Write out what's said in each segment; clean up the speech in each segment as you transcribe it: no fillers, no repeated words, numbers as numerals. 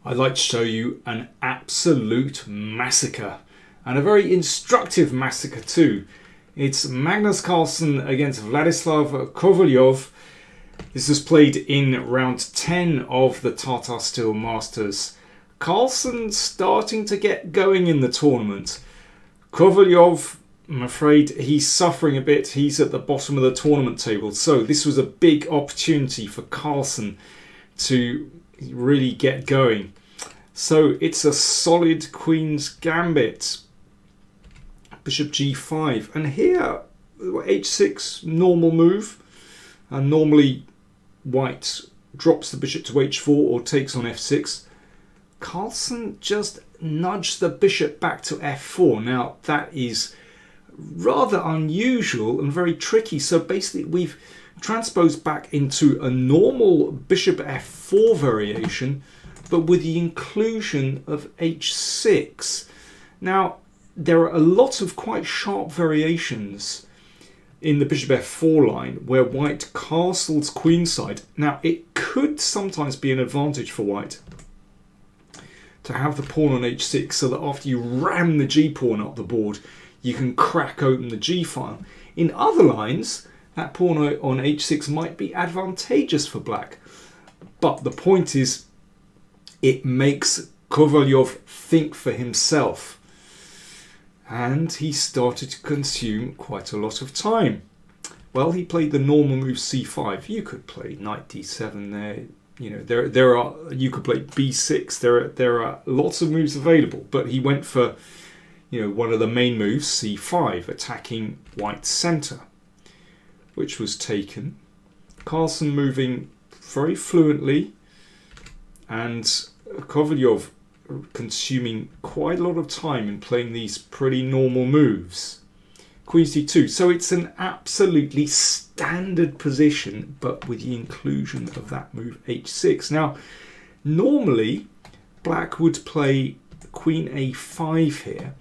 I'd like to show you an absolute massacre, and a very instructive massacre too. It's Magnus Carlsen against Vladislav Kovalev. This was played in round 10 of the Tata Steel Masters. Carlsen starting to get going in the tournament. Kovalev, I'm afraid he's suffering a bit. He's at the bottom of the tournament table. So this was a big opportunity for Carlsen to really get going. So it's a solid Queen's Gambit. Bishop g5. And here, h6, normal move. And normally white drops the bishop to h4 or takes on f6. Carlsen just nudged the bishop back to f4. Now that is rather unusual and very tricky. So basically we've transposed back into a normal bishop f4 variation, but with the inclusion of h6. Now there are a lot of quite sharp variations in the bishop f4 line where white castles queenside. Now it could sometimes be an advantage for white to have the pawn on h6 so that after you ram the g-pawn up the board, you can crack open the g-file. In other lines, that pawn on h6 might be advantageous for black. But the point is, it makes Kovalev think for himself. And he started to consume quite a lot of time. Well, he played the normal move c5. You could play knight d7 there. You know, there are, you could play b6. There are lots of moves available, but he went for, you know, one of the main moves, c5, attacking white's center, which was taken. Carlsen moving very fluently, and Kovalev consuming quite a lot of time in playing these pretty normal moves. Queen c2. So it's an absolutely standard position, but with the inclusion of that move h6. Now, normally black would play queen a5 here,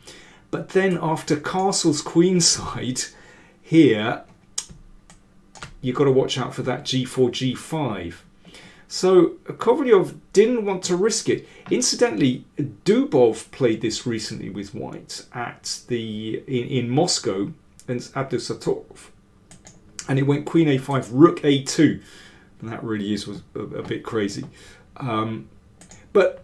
but then after castles queenside here, you've got to watch out for that g4, g5. So Kovalev didn't want to risk it. Incidentally, Dubov played this recently with white at in Moscow and at the Satov, and it went queen a5, rook a2, and that really was a bit crazy. But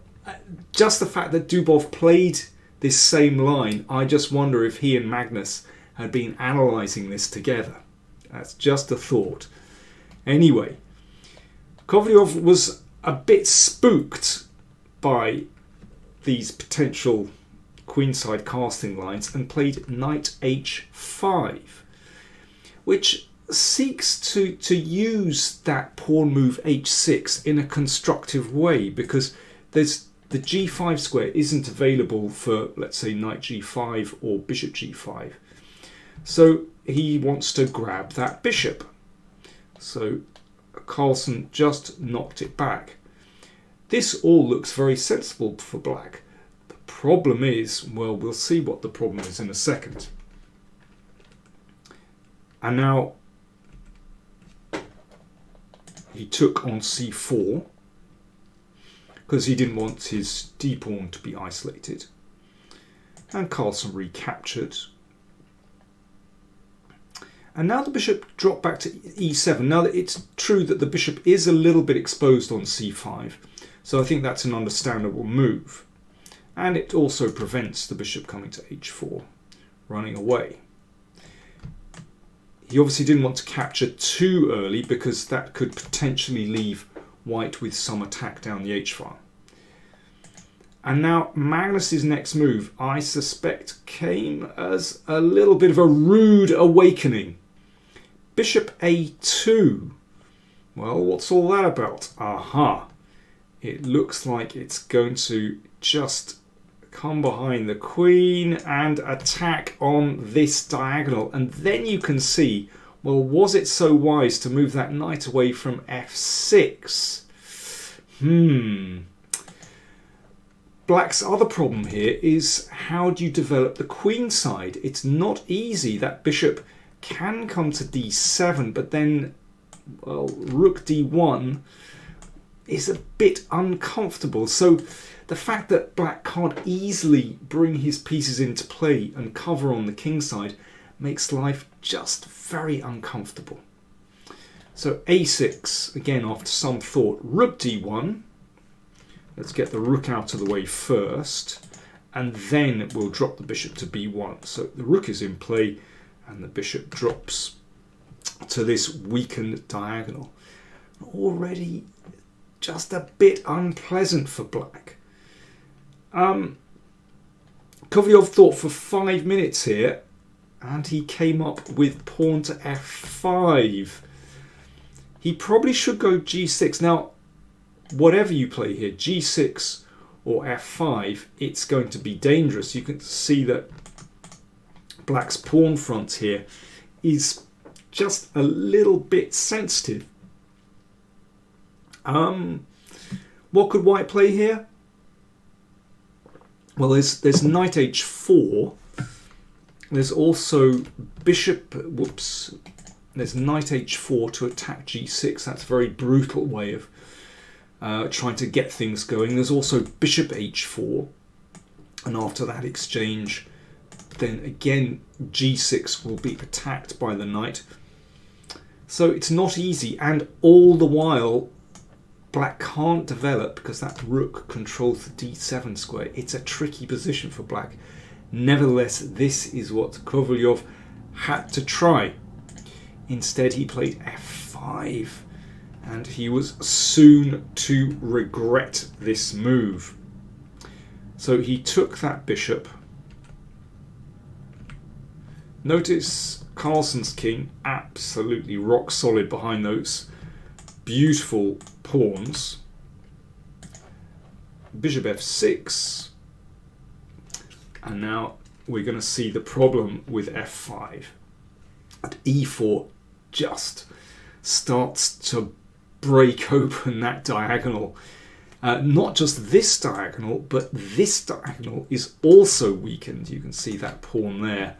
just the fact that Dubov played this same line, I just wonder if he and Magnus had been analysing this together. That's just a thought. Anyway, Kovalev was a bit spooked by these potential queenside casting lines and played knight h5, which seeks to use that pawn move h6 in a constructive way, because there's the g5 square isn't available for, let's say, knight g5 or bishop g5. So he wants to grab that bishop. So Carlsen just knocked it back. This all looks very sensible for black. The problem is, well, we'll see what the problem is in a second. And now he took on c4 because he didn't want his d-pawn to be isolated. And Carlsen recaptured. And now the bishop dropped back to e7. Now it's true that the bishop is a little bit exposed on c5, so I think that's an understandable move. And it also prevents the bishop coming to h4, running away. He obviously didn't want to capture too early because that could potentially leave white with some attack down the h-file. And now Magnus's next move, I suspect, came as a little bit of a rude awakening. Bishop a2. Well, what's all that about? Aha. It looks like it's going to just come behind the queen and attack on this diagonal. And then you can see, well, was it so wise to move that knight away from f6? Black's other problem here is, how do you develop the queen side? It's not easy. That bishop can come to d7, but then, well, rook d1 is a bit uncomfortable. So the fact that black can't easily bring his pieces into play and cover on the king side makes life just very uncomfortable. So a6, again after some thought, rook d1. Let's get the rook out of the way first, and then we'll drop the bishop to b1. So the rook is in play and the bishop drops to this weakened diagonal. Already just a bit unpleasant for black. Kovalev thought for 5 minutes here, and he came up with pawn to f5. He probably should go g6. Now, whatever you play here, g6 or f5, it's going to be dangerous. You can see that black's pawn front here is just a little bit sensitive. What could white play here? Well, there's knight h4. There's also bishop, whoops, there's knight h4 to attack g6. That's a very brutal way of trying to get things going. There's also bishop h4, and after that exchange, then again g6 will be attacked by the knight. So it's not easy, and all the while black can't develop because that rook controls the d7 square. It's a tricky position for black. Nevertheless, this is what Kovalev had to try. Instead, he played f5, and he was soon to regret this move. So he took that bishop. Notice Carlsen's king absolutely rock solid behind those beautiful pawns. Bishop f6. And now we're going to see the problem with f5. And e4 just starts to break open that diagonal. Not just this diagonal, but this diagonal is also weakened. You can see that pawn there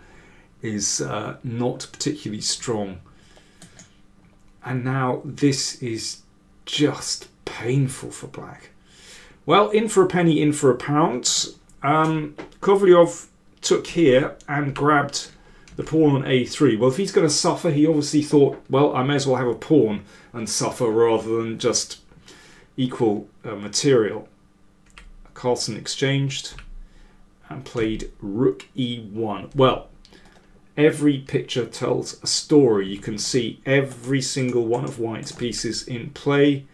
is not particularly strong. And now this is just painful for black. Well, in for a penny, in for a pound. Kovalev took here and grabbed the pawn on a3. Well, if he's going to suffer, he obviously thought, well, I may as well have a pawn and suffer rather than just equal material. Carlsen exchanged and played rook e1. Well, every picture tells a story. You can see every single one of white's pieces in play,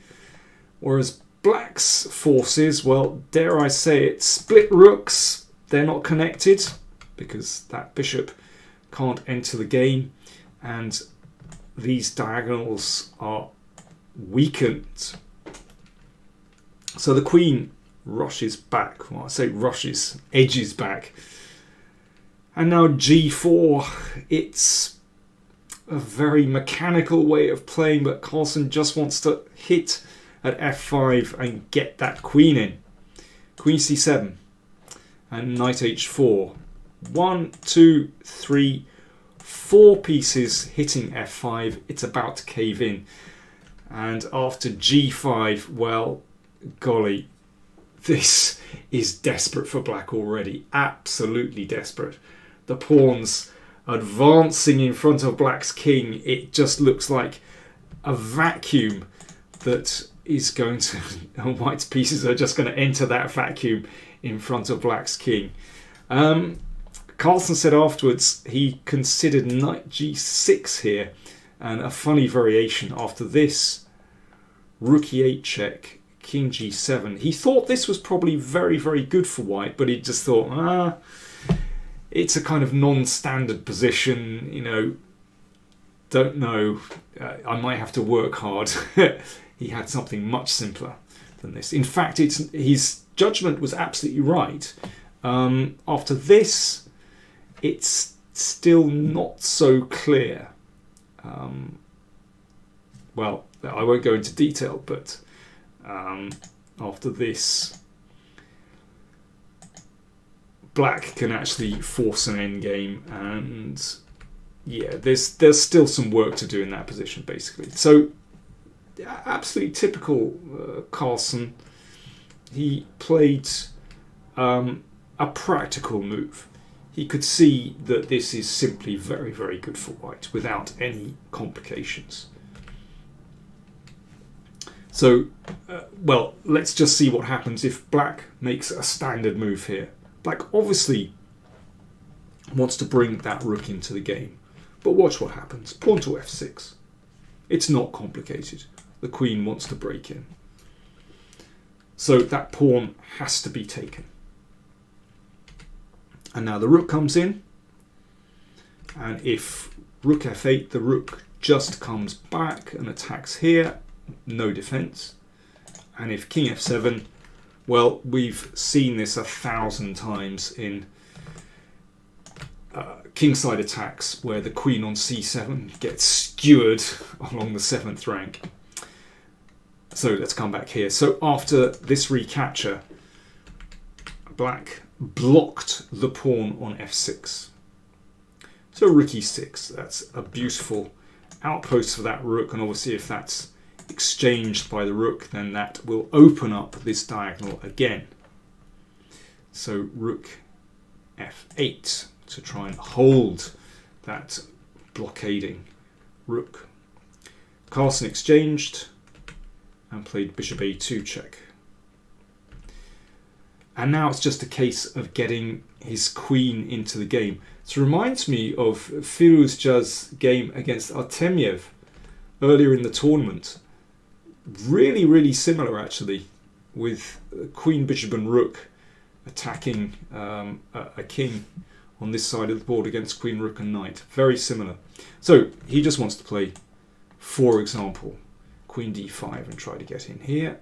whereas black's forces, well, dare I say it, split rooks. They're not connected because that bishop can't enter the game, and these diagonals are weakened. So the queen rushes back. Well, I say rushes, edges back. And now g4. It's a very mechanical way of playing, but Carlsen just wants to hit at f5 and get that queen in. Queen c7 and knight h4. 1, 2, 3, 4 pieces hitting f5. It's about to cave in. And after g5, well, golly, this is desperate for black already. Absolutely desperate. The pawns advancing in front of black's king. It just looks like a vacuum that is going to... White's pieces are just going to enter that vacuum in front of black's king. Carlsen said afterwards he considered knight g6 here, and a funny variation after this, rook e8 check, king g7. He thought this was probably very, very good for white, but he just thought, it's a kind of non-standard position, you know, don't know, I might have to work hard. He had something much simpler than this. In fact, his judgment was absolutely right. After this, it's still not so clear. Well, I won't go into detail, but after this, black can actually force an endgame, and yeah, there's still some work to do in that position, basically. So absolutely typical Carlsen. He played a practical move. He could see that this is simply very, very good for white without any complications. So, well, let's just see what happens if black makes a standard move here. Black obviously wants to bring that rook into the game. But watch what happens. Pawn to f6. It's not complicated. The queen wants to break in. So that pawn has to be taken. And now the rook comes in. And if rook f8, the rook just comes back and attacks here. No defense. And if king f7, well, we've seen this 1,000 times in kingside attacks where the queen on c7 gets skewered along the 7th rank. So let's come back here. So after this recapture, black blocked the pawn on f6. So rook e6, that's a beautiful outpost for that rook, and obviously if that's exchanged by the rook, then that will open up this diagonal again. So rook f8 to try and hold that blockading rook. Carlsen exchanged and played bishop a2 check. And now it's just a case of getting his queen into the game. It reminds me of Firuzja's game against Artemiev earlier in the tournament. Really, really similar actually, with queen, bishop and rook attacking a king on this side of the board against queen, rook and knight. Very similar. So he just wants to play, for example, queen d5 and try to get in here.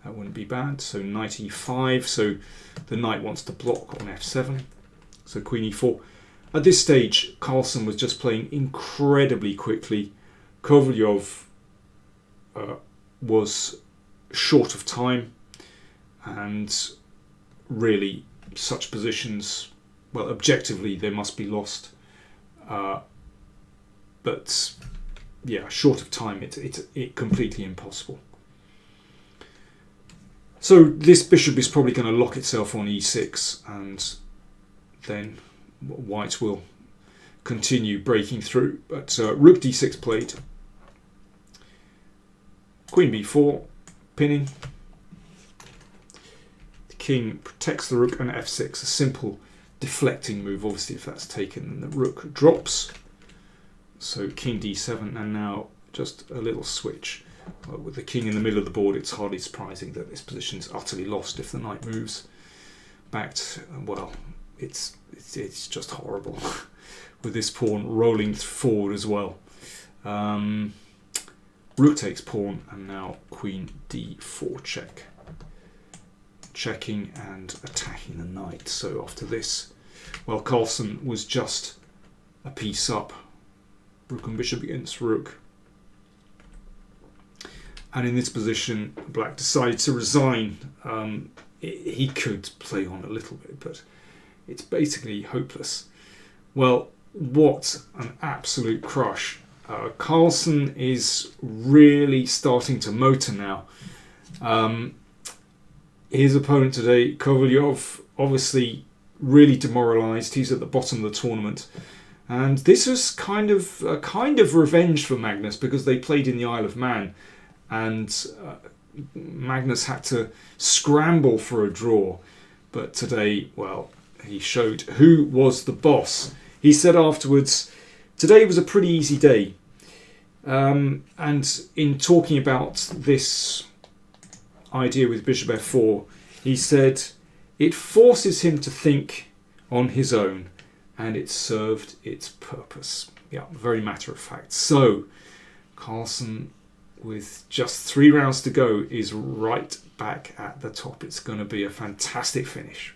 That wouldn't be bad. So knight e5. So the knight wants to block on f7. So queen e4. At this stage, Carlsen was just playing incredibly quickly. Kovalev was short of time, and really such positions, well, objectively they must be lost, but yeah, short of time it's completely impossible. So this bishop is probably going to lock itself on e6, and then white will continue breaking through. But rook d6 played. Queen b4, pinning. The king protects the rook, and f6, a simple deflecting move. Obviously, if that's taken, then the rook drops. So king d7, and now just a little switch. With the king in the middle of the board, it's hardly surprising that this position is utterly lost if the knight moves. Backed, well, it's just horrible with this pawn rolling forward as well. Rook takes pawn, and now queen d4 check. Checking and attacking the knight. So after this, well, Carlsen was just a piece up. Rook and bishop against rook. And in this position, black decided to resign. He could play on a little bit, but it's basically hopeless. Well, what an absolute crush. Carlsen is really starting to motor now. His opponent today, Kovalev, obviously really demoralised. He's at the bottom of the tournament. And this was kind of revenge for Magnus, because they played in the Isle of Man. And Magnus had to scramble for a draw. But today, well, he showed who was the boss. He said afterwards, today was a pretty easy day. And in talking about this idea with bishop f4, he said, it forces him to think on his own, and it served its purpose. Yeah, very matter of fact. So, Carlsen, with just 3 rounds to go, is right back at the top. It's going to be a fantastic finish.